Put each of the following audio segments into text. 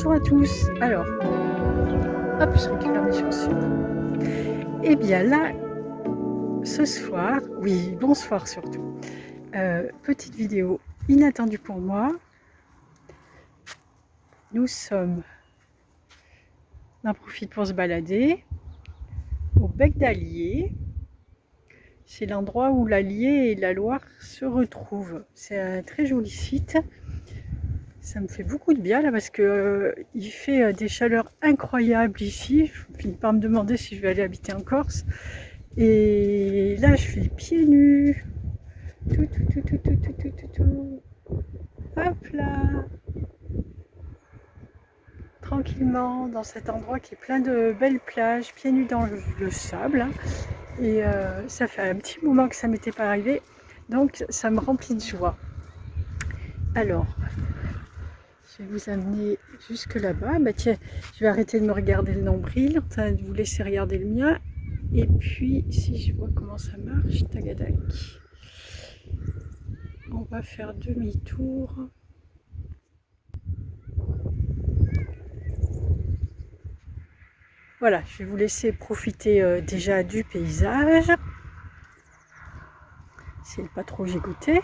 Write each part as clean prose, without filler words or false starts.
Bonjour à tous. Alors, hop, je récupère mes chaussures. Et bien là, ce soir, oui, bonsoir surtout, petite vidéo inattendue pour moi. Nous sommes, on en profite pour se balader au Bec d'Allier. C'est l'endroit où l'Allier et la Loire se retrouvent. C'est un très joli site. Ça me fait beaucoup de bien là parce que il fait des chaleurs incroyables ici. Je finis par me demander si je vais aller habiter en Corse. Et là, je suis pieds nus. Tout. Hop là. Tranquillement, dans cet endroit qui est plein de belles plages, pieds nus dans le sable. Et ça fait un petit moment que ça m'était pas arrivé. Donc, ça me remplit de joie. Alors, je vais vous amener jusque là-bas. Bah tiens, je vais arrêter de me regarder le nombril, enfin, de vous laisser regarder le mien. Et puis, si je vois comment ça marche, tagadac. On va faire demi-tour. Voilà, je vais vous laisser profiter déjà du paysage. S'il n'est pas trop gigoté.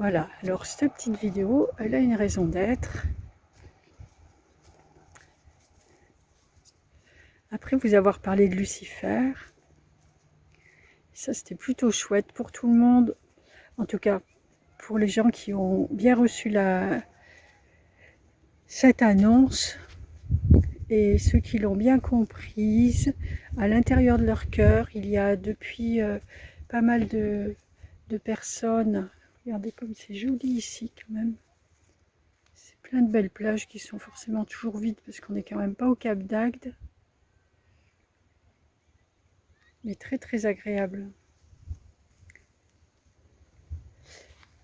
Voilà, alors cette petite vidéo, elle a une raison d'être. Après vous avoir parlé de Lucifer, ça c'était plutôt chouette pour tout le monde. En tout cas, pour les gens qui ont bien reçu cette annonce et ceux qui l'ont bien comprise, à l'intérieur de leur cœur, il y a depuis pas mal de personnes. Regardez comme c'est joli ici quand même. C'est plein de belles plages qui sont forcément toujours vides parce qu'on n'est quand même pas au Cap d'Agde. Mais très très agréable.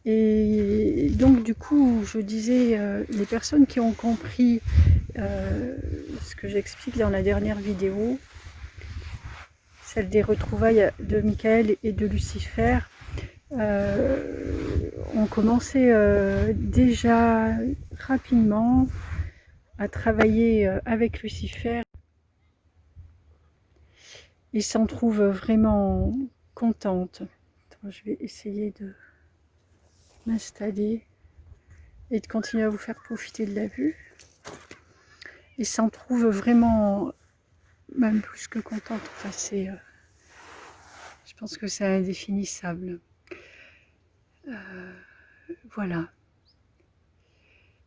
Et donc du coup, je disais, les personnes qui ont compris ce que j'explique dans la dernière vidéo, celle des retrouvailles de Michael et de Lucifer, ont commencé déjà rapidement à travailler avec Lucifer. Ils s'en trouvent vraiment contentes. Attends, je vais essayer de m'installer et de continuer à vous faire profiter de la vue. Ils s'en trouvent vraiment même plus que contentes. Enfin, je pense que c'est indéfinissable. Voilà.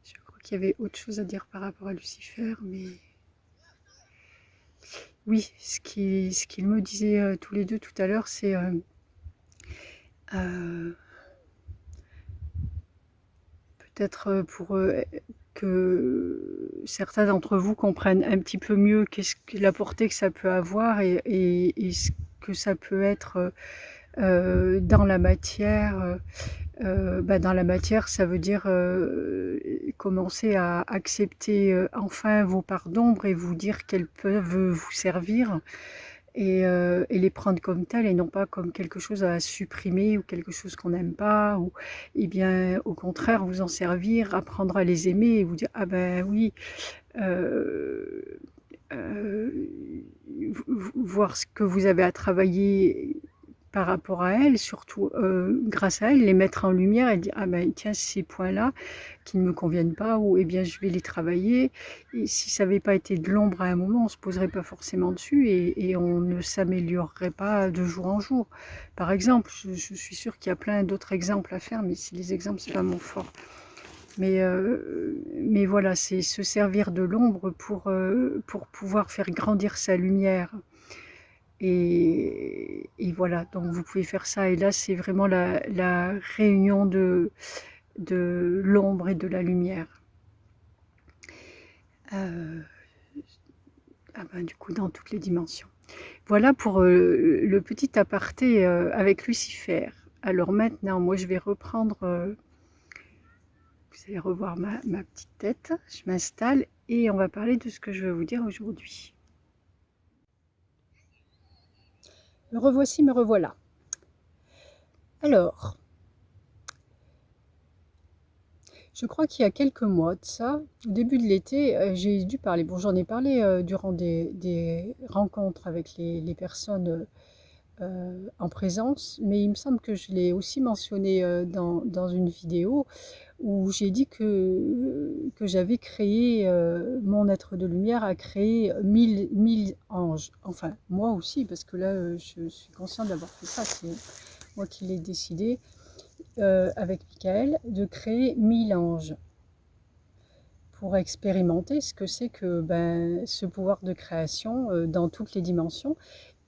Je crois qu'il y avait autre chose à dire par rapport à Lucifer, mais oui, ce qu'ils me disaient tous les deux tout à l'heure, c'est peut-être pour que certains d'entre vous comprennent un petit peu mieux la portée que ça peut avoir et ce que ça peut être dans la matière. Dans la matière, ça veut dire commencer à accepter enfin vos parts d'ombre et vous dire qu'elles peuvent vous servir et les prendre comme telles et non pas comme quelque chose à supprimer ou quelque chose qu'on n'aime pas, ou et bien au contraire vous en servir, apprendre à les aimer et vous dire ah ben oui, euh, euh, voir ce que vous avez à travailler par rapport à elles, surtout grâce à elles, les mettre en lumière et dire ah ben tiens ces points-là qui ne me conviennent pas, ou eh bien je vais les travailler. Et si ça n'avait pas été de l'ombre à un moment, on ne se poserait pas forcément dessus et on ne s'améliorerait pas de jour en jour. Par exemple, je suis sûre qu'il y a plein d'autres exemples à faire, mais si les exemples c'est pas mon fort. Mais voilà, c'est se servir de l'ombre pour pouvoir faire grandir sa lumière. Et voilà, donc vous pouvez faire ça. Et là, c'est vraiment la réunion de l'ombre et de la lumière. Du coup, dans toutes les dimensions. Voilà pour le petit aparté avec Lucifer. Alors maintenant, moi, je vais reprendre... vous allez revoir ma petite tête. Je m'installe et on va parler de ce que je vais vous dire aujourd'hui. Me revoici, me revoilà. Alors, Je crois qu'il y a quelques mois de ça, au début de l'été, j'ai dû parler, bon j'en ai parlé durant des rencontres avec les personnes en présence, mais il me semble que je l'ai aussi mentionné dans une vidéo où j'ai dit que j'avais créé, mon être de lumière a créé mille anges. Enfin, moi aussi, parce que là, je suis consciente d'avoir fait ça, c'est moi qui l'ai décidé, avec Michael, de créer 1000 anges pour expérimenter ce que c'est que ben, ce pouvoir de création dans toutes les dimensions.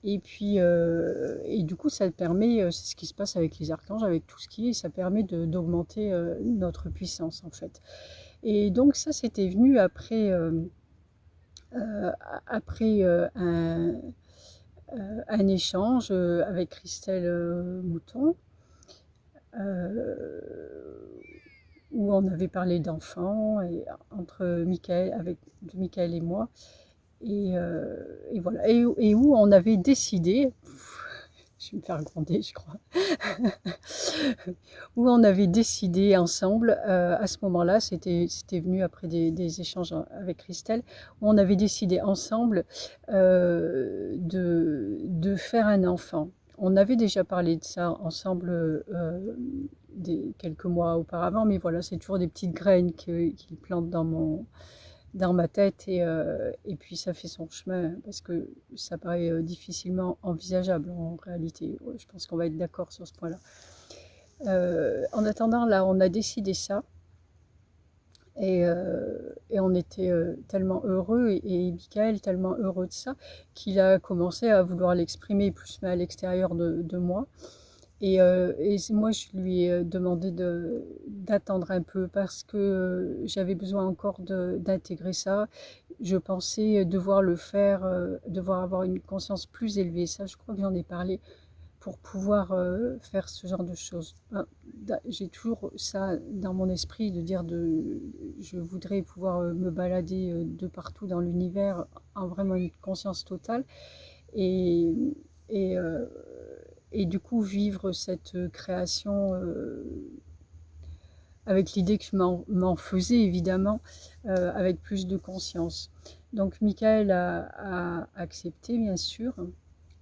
Et puis, et du coup, ça permet, c'est ce qui se passe avec les archanges, avec tout ce qui est, ça permet d'augmenter notre puissance en fait. Et donc ça, c'était venu après, euh, après un échange avec Christelle Mouton, euh, où on avait parlé d'enfants et entre Michael, avec Michael et moi. Et voilà. Et où on avait décidé, je vais me faire gronder, je crois, où on avait décidé ensemble, à ce moment-là, c'était venu après des échanges avec Christelle, où on avait décidé ensemble de faire un enfant. On avait déjà parlé de ça ensemble quelques mois auparavant, mais voilà, c'est toujours des petites graines qu'il plante dans ma tête et puis ça fait son chemin parce que ça paraît difficilement envisageable en réalité. Ouais, je pense qu'on va être d'accord sur ce point-là. En attendant, là, on a décidé ça et on était tellement heureux et Michael tellement heureux de ça qu'il a commencé à vouloir l'exprimer plus mais à l'extérieur de moi. Et moi, je lui ai demandé d'attendre un peu parce que j'avais besoin encore d'intégrer ça. Je pensais devoir le faire, devoir avoir une conscience plus élevée. Ça, je crois que j'en ai parlé pour pouvoir faire ce genre de choses. J'ai toujours ça dans mon esprit de dire je voudrais pouvoir me balader de partout dans l'univers en vraiment une conscience totale et, et, euh, et du coup vivre cette création avec l'idée que je m'en faisais évidemment avec plus de conscience. Donc Michael a accepté bien sûr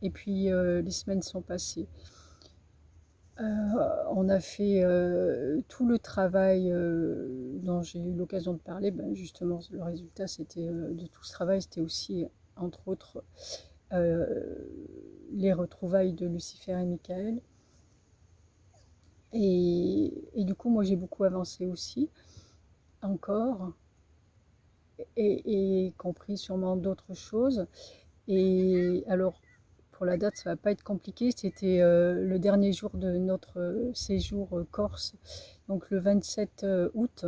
et puis les semaines sont passées. On a fait tout le travail dont j'ai eu l'occasion de parler. Ben justement, le résultat de tout ce travail, c'était aussi, entre autres, euh, les retrouvailles de Lucifer et Michael. Et du coup, moi, j'ai beaucoup avancé aussi, encore, et compris sûrement d'autres choses. Et alors, pour la date, ça va pas être compliqué. C'était le dernier jour de notre séjour Corse, donc le 27 août.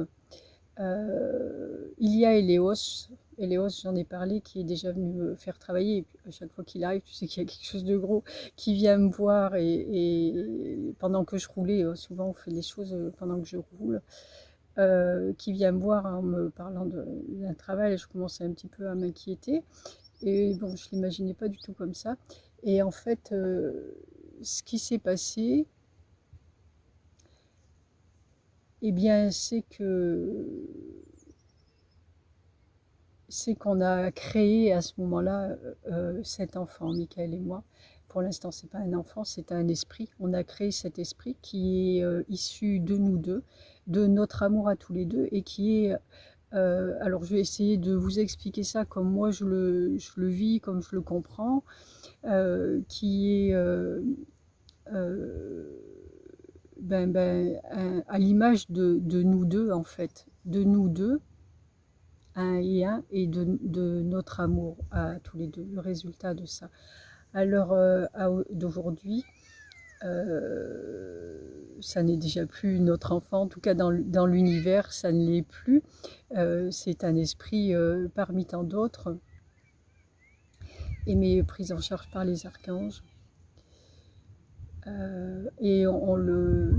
Il y a Eleos. Eleos, j'en ai parlé, qui est déjà venu me faire travailler. Et puis, à chaque fois qu'il arrive, tu sais qu'il y a quelque chose de gros qui vient me voir. Et pendant que je roulais, souvent on fait les choses pendant que je roule, qui vient me voir en me parlant d'un travail. Et je commençais un petit peu à m'inquiéter. Et bon, je ne l'imaginais pas du tout comme ça. Et en fait, ce qui s'est passé, eh bien, c'est qu'on a créé à ce moment-là cet enfant, Michael et moi. Pour l'instant, c'est pas un enfant, c'est un esprit. On a créé cet esprit qui est issu de nous deux, de notre amour à tous les deux, et qui est alors je vais essayer de vous expliquer ça comme moi je le vis, comme je le comprends, qui est euh, à l'image de nous deux en fait, de nous deux, un et de notre amour à tous les deux, le résultat de ça. À l'heure d'aujourd'hui, ça n'est déjà plus notre enfant, en tout cas dans l'univers, ça ne l'est plus. C'est un esprit parmi tant d'autres, aimé, pris en charge par les archanges. Et on le,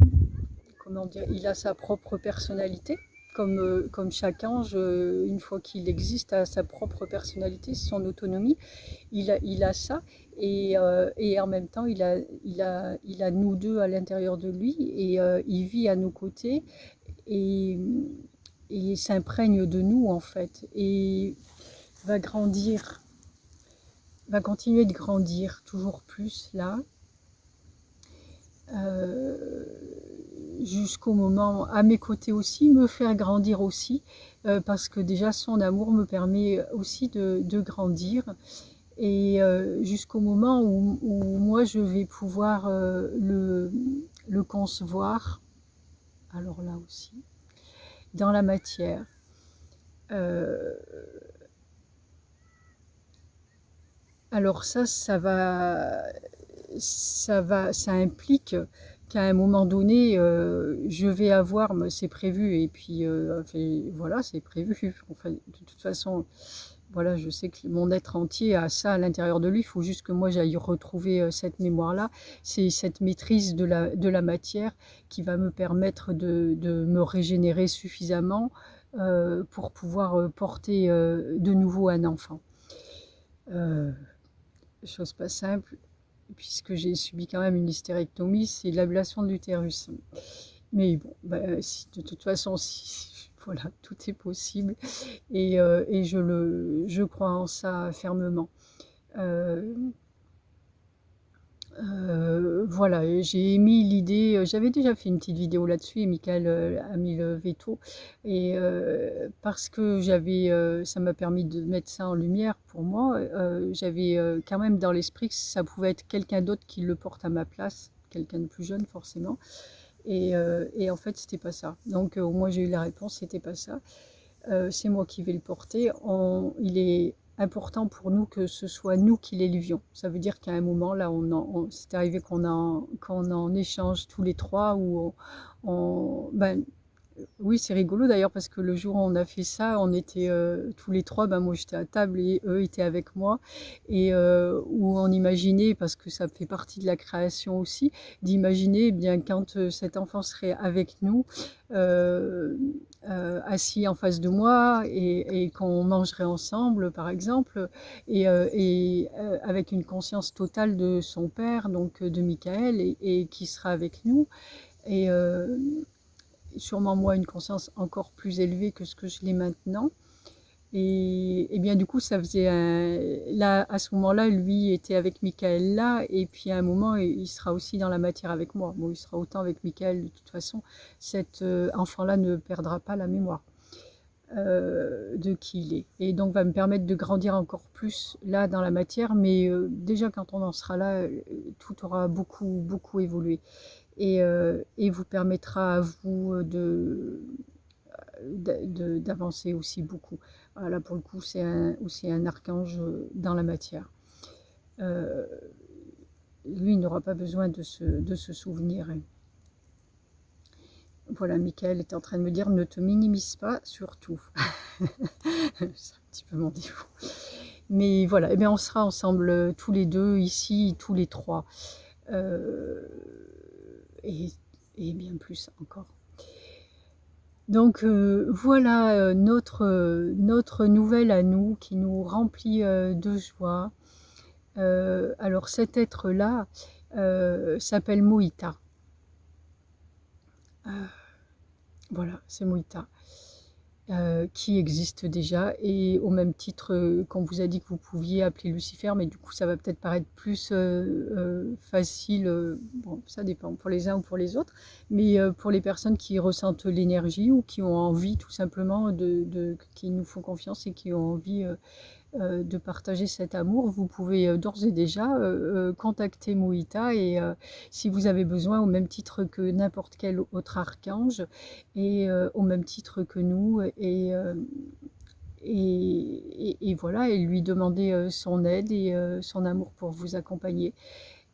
comment dire, il a sa propre personnalité, comme chaque ange, une fois qu'il existe, a sa propre personnalité, son autonomie. Il a ça, et en même temps, il a nous deux à l'intérieur de lui, et il vit à nos côtés, et, et s'imprègne de nous en fait, et va grandir, va continuer de grandir toujours plus là, euh, jusqu'au moment, à mes côtés aussi, me faire grandir aussi, parce que déjà son amour me permet aussi de grandir, et jusqu'au moment où moi je vais pouvoir le concevoir, alors là aussi, dans la matière. Euh, alors ça implique qu'à un moment donné, je vais avoir, c'est prévu, et puis enfin, voilà, c'est prévu. Enfin, de toute façon, voilà, je sais que mon être entier a ça à l'intérieur de lui. Il faut juste que moi j'aille retrouver cette mémoire-là. C'est cette maîtrise de la matière qui va me permettre de me régénérer suffisamment pour pouvoir porter de nouveau un enfant. Euh, Chose pas simple, puisque j'ai subi quand même une hystérectomie, c'est l'ablation de l'utérus. Mais bon, bah, si, de toute façon, si, voilà, tout est possible, et je crois en ça fermement. Euh, voilà, j'ai émis l'idée, j'avais déjà fait une petite vidéo là-dessus, et Michael a mis le veto, et parce que ça m'a permis de mettre ça en lumière pour moi, j'avais quand même dans l'esprit que ça pouvait être quelqu'un d'autre qui le porte à ma place, quelqu'un de plus jeune forcément, et en fait c'était pas ça. Donc au moins j'ai eu la réponse, c'était pas ça. C'est moi qui vais le porter. Il est important pour nous que ce soit nous qui l'élevions. Ça veut dire qu'à un moment, là, c'est arrivé qu'on en échange tous les trois, ou ben, oui, c'est rigolo d'ailleurs, parce que le jour où on a fait ça, on était tous les trois, ben moi j'étais à table et eux étaient avec moi, et où on imaginait, parce que ça fait partie de la création aussi, d'imaginer eh bien quand cet enfant serait avec nous, euh, assis en face de moi, et qu'on mangerait ensemble par exemple, avec une conscience totale de son père, donc de Michael, et qui sera avec nous, et sûrement moi une conscience encore plus élevée que ce que je l'ai maintenant. Et bien du coup, ça faisait là, à ce moment-là, lui était avec Michael là, et puis à un moment, il sera aussi dans la matière avec moi. Bon, il sera autant avec Michael de toute façon. Cet enfant-là ne perdra pas la mémoire de qui il est. Et donc va me permettre de grandir encore plus là dans la matière, mais déjà quand on en sera là, tout aura beaucoup, beaucoup évolué. Et vous permettra à vous d'avancer aussi beaucoup. Voilà, pour le coup, c'est aussi un archange dans la matière. Euh, Lui, il n'aura pas besoin de se souvenir. Voilà, Michael est en train de me dire, ne te minimise pas, surtout. C'est un petit peu mon défaut. Mais voilà, eh bien, on sera ensemble tous les deux, ici, tous les trois. Euh, et, et bien plus encore. Donc voilà notre nouvelle à nous, qui nous remplit de joie. Alors cet être-là s'appelle Moïta. Voilà, c'est Moïta, qui existe déjà, et au même titre qu'on vous a dit que vous pouviez appeler Lucifer, mais du coup ça va peut-être paraître plus facile, bon ça dépend pour les uns ou pour les autres, mais pour les personnes qui ressentent l'énergie, ou qui ont envie tout simplement qui nous font confiance, et qui ont envie de partager cet amour, vous pouvez d'ores et déjà contacter Moïta, et si vous avez besoin, au même titre que n'importe quel autre archange, et au même titre que nous, et voilà, et lui demander son aide et son amour pour vous accompagner.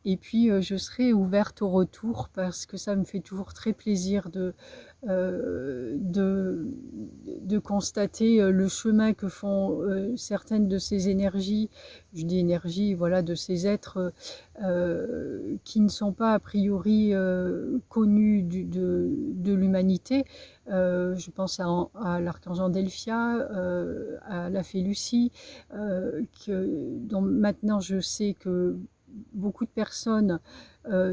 Et puis je serai ouverte au retour, parce que ça me fait toujours très plaisir euh, de, de constater le chemin que font certaines de ces énergies, je dis énergie, voilà, de ces êtres qui ne sont pas a priori connus de l'humanité. Je pense à l'archange Delphia, à la fée Lucie, dont maintenant je sais que beaucoup de personnes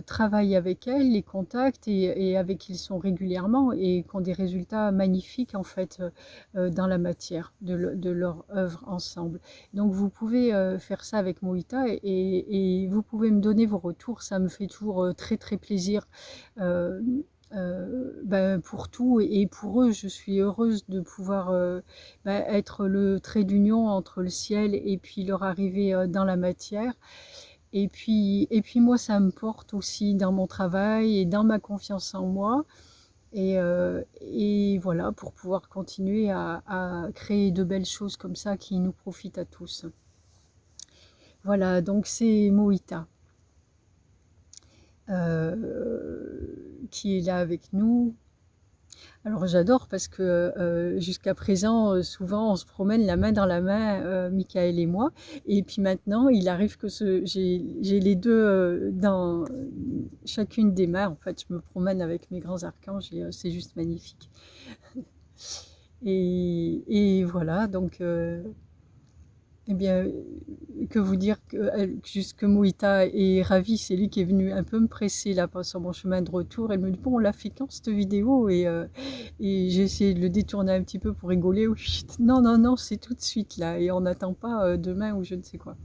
travaillent avec elles, les contactent et avec qui ils sont régulièrement et qui ont des résultats magnifiques en fait dans la matière de leur œuvre ensemble. Donc vous pouvez faire ça avec Moïta et vous pouvez me donner vos retours, ça me fait toujours très très plaisir. Euh, ben, pour tout et pour eux, je suis heureuse de pouvoir ben, être le trait d'union entre le ciel et puis leur arrivée dans la matière. Et puis moi, ça me porte aussi dans mon travail et dans ma confiance en moi. Et voilà, pour pouvoir continuer à créer de belles choses comme ça qui nous profitent à tous. Voilà, donc c'est Moïta qui est là avec nous. Alors j'adore parce que jusqu'à présent, souvent on se promène la main dans la main, Michael et moi. Et puis maintenant, il arrive que j'ai les deux dans chacune des mains. En fait, je me promène avec mes grands archanges et c'est juste magnifique. Et voilà, donc eh bien, que vous dire que Moïta est ravi, c'est lui qui est venu un peu me presser là sur mon chemin de retour. Elle me dit bon, on l'a fait quand cette vidéo et j'ai essayé de le détourner un petit peu pour rigoler. Non, non, non, c'est tout de suite là et on n'attend pas demain ou je ne sais quoi.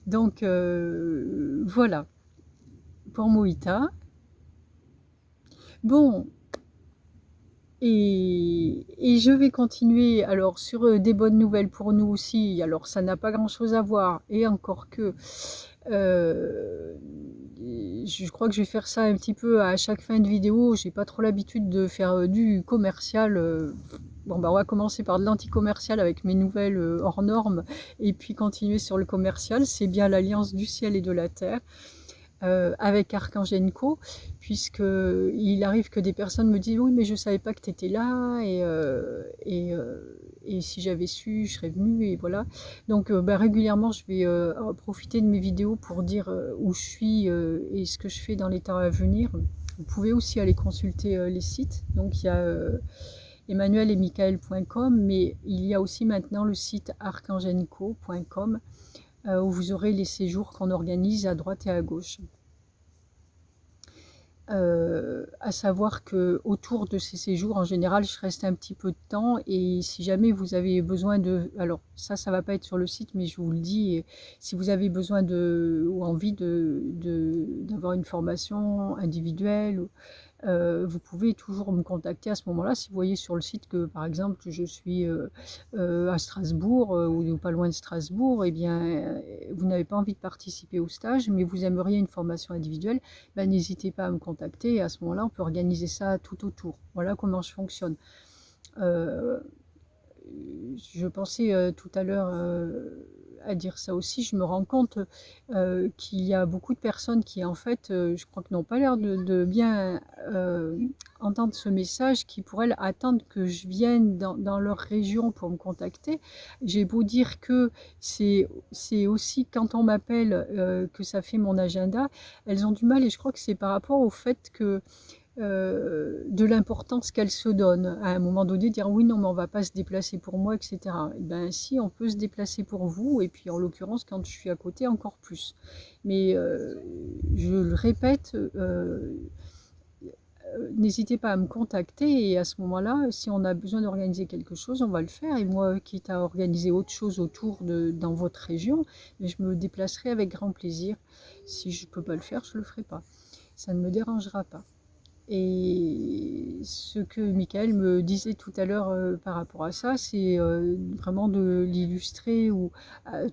Donc voilà pour Moïta. Bon, et je vais continuer alors sur des bonnes nouvelles pour nous aussi. Alors ça n'a pas grand-chose à voir et encore que euh, je crois que je vais faire ça un petit peu à chaque fin de vidéo. J'ai pas trop l'habitude de faire du commercial. Bon bah on va commencer par de l'anti-commercial avec mes nouvelles hors normes et puis continuer sur le commercial. C'est bien l'alliance du ciel et de la terre avec Archangenko, puisqu'il arrive que des personnes me disent oui mais je savais pas que tu étais là et si j'avais su je serais venue et voilà. Donc bah, régulièrement je vais profiter de mes vidéos pour dire où je suis et ce que je fais dans les temps à venir. Vous pouvez aussi aller consulter les sites, donc il y a emmanueletmichael.com mais il y a aussi maintenant le site archangenco.com où vous aurez les séjours qu'on organise à droite et à gauche. À savoir que autour de ces séjours, en général, je reste un petit peu de temps et si jamais vous avez besoin de... Alors ça va pas être sur le site, mais je vous le dis, si vous avez besoin de ou envie d'avoir une formation individuelle, vous pouvez toujours me contacter à ce moment-là. Si vous voyez sur le site que, par exemple, je suis à Strasbourg ou pas loin de Strasbourg, eh bien, vous n'avez pas envie de participer au stage, mais vous aimeriez une formation individuelle, ben, n'hésitez pas à me contacter. Et à ce moment-là, on peut organiser ça tout autour. Voilà comment je fonctionne. Euh, je pensais tout à l'heure à dire ça aussi, je me rends compte qu'il y a beaucoup de personnes qui en fait, je crois que n'ont pas l'air de bien entendre ce message, qui pour elles attendent que je vienne dans leur région pour me contacter. J'ai beau dire que c'est aussi quand on m'appelle que ça fait mon agenda, elles ont du mal et je crois que c'est par rapport au fait que de l'importance qu'elle se donne. À un moment donné, dire oui, non, mais on ne va pas se déplacer pour moi, etc. Et ben si, on peut se déplacer pour vous, et puis en l'occurrence, quand je suis à côté, encore plus. Mais je le répète, n'hésitez pas à me contacter, et à ce moment-là, si on a besoin d'organiser quelque chose, on va le faire. Et moi, quitte à organiser autre chose autour dans votre région, mais je me déplacerai avec grand plaisir. Si je ne peux pas le faire, je ne le ferai pas. Ça ne me dérangera pas. Et ce que Michael me disait tout à l'heure par rapport à ça, c'est vraiment de l'illustrer ou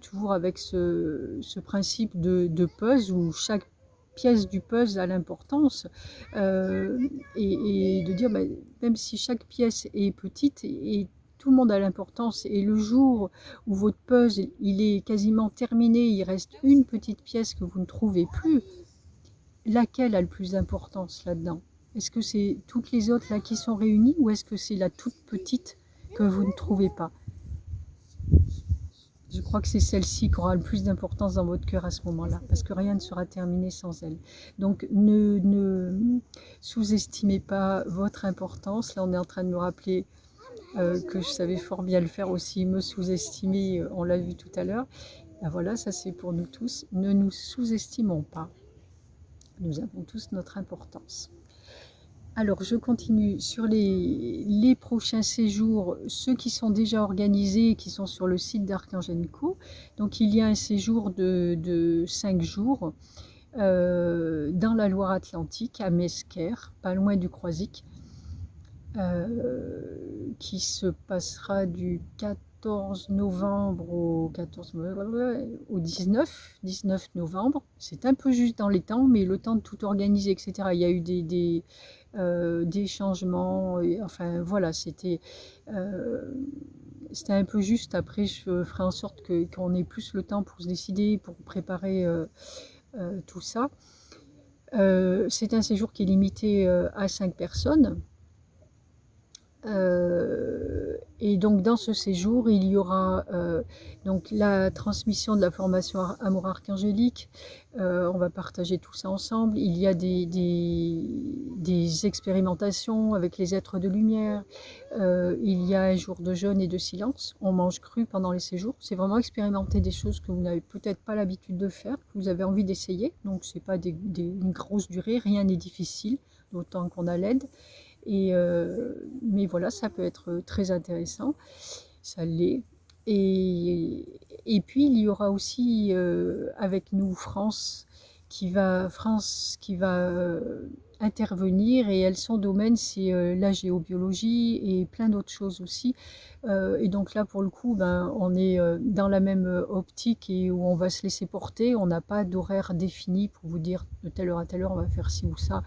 toujours avec ce principe de puzzle où chaque pièce du puzzle a l'importance et de dire bah, même si chaque pièce est petite et tout le monde a l'importance et le jour où votre puzzle il est quasiment terminé, il reste une petite pièce que vous ne trouvez plus, laquelle a le plus d'importance là-dedans? Est-ce que c'est toutes les autres là qui sont réunies ou est-ce que c'est la toute petite que vous ne trouvez pas? Je crois que c'est celle-ci qui aura le plus d'importance dans votre cœur à ce moment-là, parce que rien ne sera terminé sans elle. Donc ne sous-estimez pas votre importance. Là, on est en train de me rappeler que je savais fort bien le faire aussi, me sous-estimer, on l'a vu tout à l'heure. Ben voilà, ça c'est pour nous tous. Ne nous sous-estimons pas. Nous avons tous notre importance. Alors, je continue sur les prochains séjours, ceux qui sont déjà organisés, qui sont sur le site d'Arcangelico. Donc, il y a un séjour de 5 jours dans la Loire-Atlantique, à Mesquer, pas loin du Croisic, qui se passera du 14 novembre au 19 novembre. C'est un peu juste dans les temps, mais le temps de tout organiser, etc. Il y a eu des changements, et, enfin voilà, c'était un peu juste. Après, je ferai en sorte qu'on ait plus le temps pour se décider, pour préparer tout ça. C'est un séjour qui est limité à 5 personnes. Et donc dans ce séjour, il y aura donc la transmission de la formation Amour Archangélique. On va partager tout ça ensemble. Il y a des expérimentations avec les êtres de lumière. Il y a un jour de jeûne et de silence. On mange cru pendant les séjours. C'est vraiment expérimenter des choses que vous n'avez peut-être pas l'habitude de faire, que vous avez envie d'essayer. Donc c'est pas une grosse durée, rien n'est difficile, d'autant qu'on a l'aide. Mais voilà, ça peut être très intéressant, ça l'est. Et puis il y aura aussi avec nous France qui va intervenir, et elle, son domaine c'est la géobiologie et plein d'autres choses aussi. Et donc là pour le coup, ben, on est dans la même optique et où on va se laisser porter. On n'a pas d'horaire défini pour vous dire de telle heure à telle heure on va faire ci ou ça.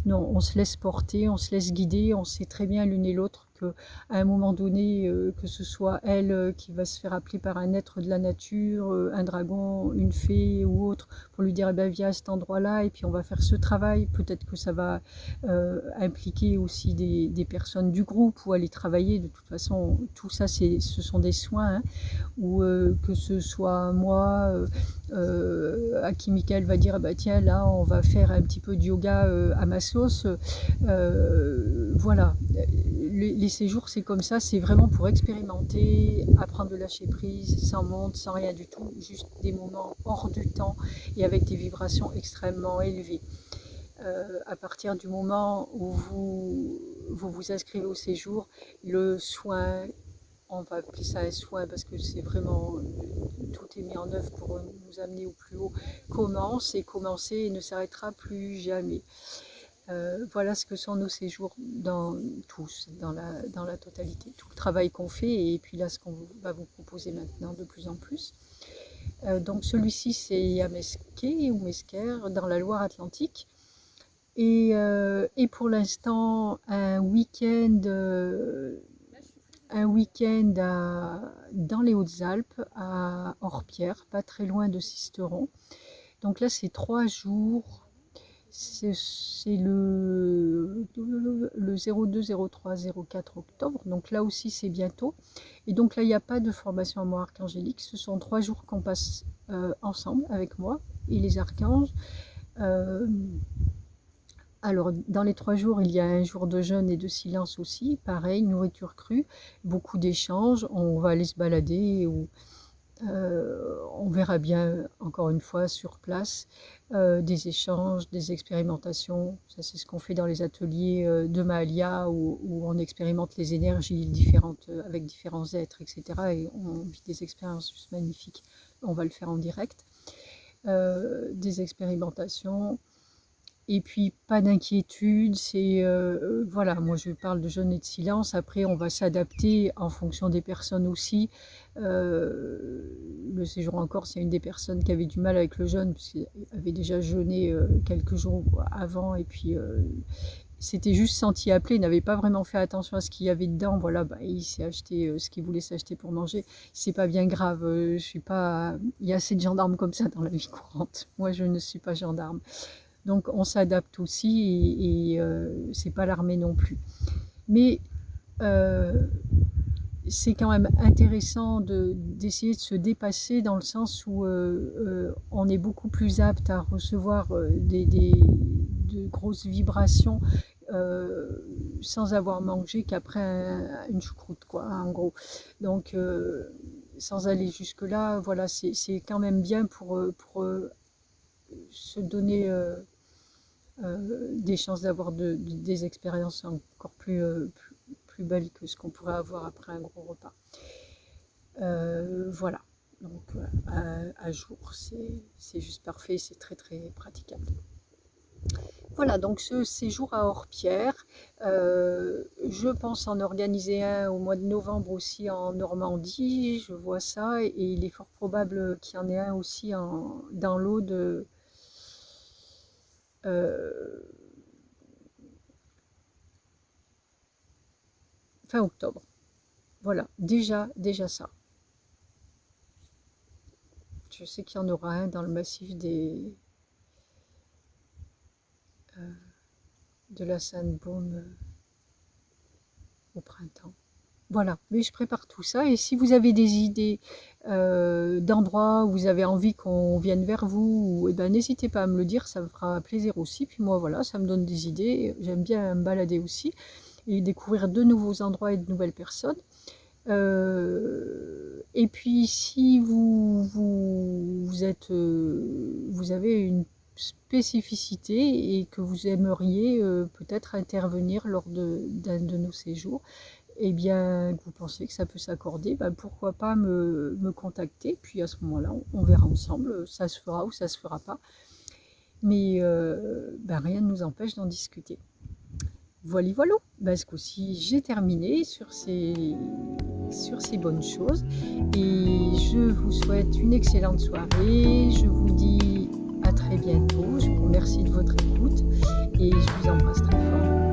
Non, on se laisse porter, on se laisse guider. On sait très bien l'une et l'autre qu'à un moment donné, que ce soit elle qui va se faire appeler par un être de la nature, un dragon, une fée ou autre, pour lui dire eh ben, viens à cet endroit-là et puis on va faire ce travail. Peut-être que ça va impliquer aussi des personnes du groupe ou aller travailler. De toute façon, tout ça, ce sont des soins, hein, ou que ce soit moi, à qui Michael va dire bah, tiens là on va faire un petit peu de yoga à ma sauce. Voilà, les séjours c'est comme ça, c'est vraiment pour expérimenter, apprendre de lâcher prise, sans montre, sans rien du tout, juste des moments hors du temps et avec des vibrations extrêmement élevées. À partir du moment où vous inscrivez au séjour, le soin, on va appeler ça un soin parce que c'est vraiment, tout est mis en œuvre pour nous amener au plus haut, commence et commencer et ne s'arrêtera plus jamais. Voilà ce que sont nos séjours dans la totalité, tout le travail qu'on fait et puis là ce qu'on va vous proposer maintenant de plus en plus. Donc celui-ci c'est à Mesquer ou Mesquer dans la Loire-Atlantique. Et pour l'instant un week-end dans les Hautes-Alpes, à Orpierre, pas très loin de Sisteron. Donc là, c'est 3 jours. C'est le 02, 03, 04 octobre. Donc là aussi, c'est bientôt. Et donc là, il n'y a pas de formation à moi archangélique. Ce sont 3 jours qu'on passe ensemble avec moi et les archanges. Alors, dans les 3 jours, il y a un jour de jeûne et de silence aussi. Pareil, nourriture crue, beaucoup d'échanges. On va aller se balader ou on verra bien, encore une fois, sur place, des échanges, des expérimentations. Ça, c'est ce qu'on fait dans les ateliers de Mahalia où on expérimente les énergies différentes avec différents êtres, etc. Et on vit des expériences juste magnifiques. On va le faire en direct. Des expérimentations. Et puis, pas d'inquiétude, c'est voilà, moi je parle de jeûne et de silence. Après, on va s'adapter en fonction des personnes aussi. Le séjour en Corse, c'est une des personnes qui avait du mal avec le jeûne, puisqu'elle avait déjà jeûné quelques jours avant, et puis s'était juste senti appelé, il n'avait pas vraiment fait attention à ce qu'il y avait dedans. Voilà, bah, il s'est acheté ce qu'il voulait s'acheter pour manger. C'est pas bien grave, je suis pas. Il y a assez de gendarmes comme ça dans la vie courante. Moi, je ne suis pas gendarme. Donc on s'adapte aussi et c'est pas l'armée non plus. Mais c'est quand même intéressant d'essayer de se dépasser dans le sens où on est beaucoup plus apte à recevoir de grosses vibrations euh, sans avoir mangé qu'après une choucroute, quoi, en gros. Donc sans aller jusque-là, voilà, c'est quand même bien pour se donner des chances d'avoir des expériences encore plus belles que ce qu'on pourrait avoir après un gros repas. Voilà, donc à jour, c'est juste parfait, c'est très très praticable. Voilà, donc ce séjour à Orpierre, je pense en organiser un au mois de novembre aussi en Normandie, je vois ça, et il est fort probable qu'il y en ait un aussi dans l'Aude euh, fin octobre. Voilà, déjà ça. Je sais qu'il y en aura un dans le massif de la Sainte-Baume au printemps. Voilà, mais je prépare tout ça. Et si vous avez des idées d'endroits où vous avez envie qu'on vienne vers vous, eh ben, n'hésitez pas à me le dire, ça me fera plaisir aussi. Puis moi, voilà, ça me donne des idées. J'aime bien me balader aussi et découvrir de nouveaux endroits et de nouvelles personnes. Et puis, si vous avez une spécificité et que vous aimeriez peut-être intervenir lors d'un de nos séjours, eh bien, que vous pensez que ça peut s'accorder, ben, pourquoi pas me contacter, puis à ce moment-là, on verra ensemble, ça se fera ou ça se fera pas. Mais ben, rien ne nous empêche d'en discuter. Voilà, voilà. Ben, ce coup-ci, j'ai terminé sur ces bonnes choses. Et je vous souhaite une excellente soirée. Je vous dis à très bientôt. Je vous remercie de votre écoute et je vous embrasse très fort.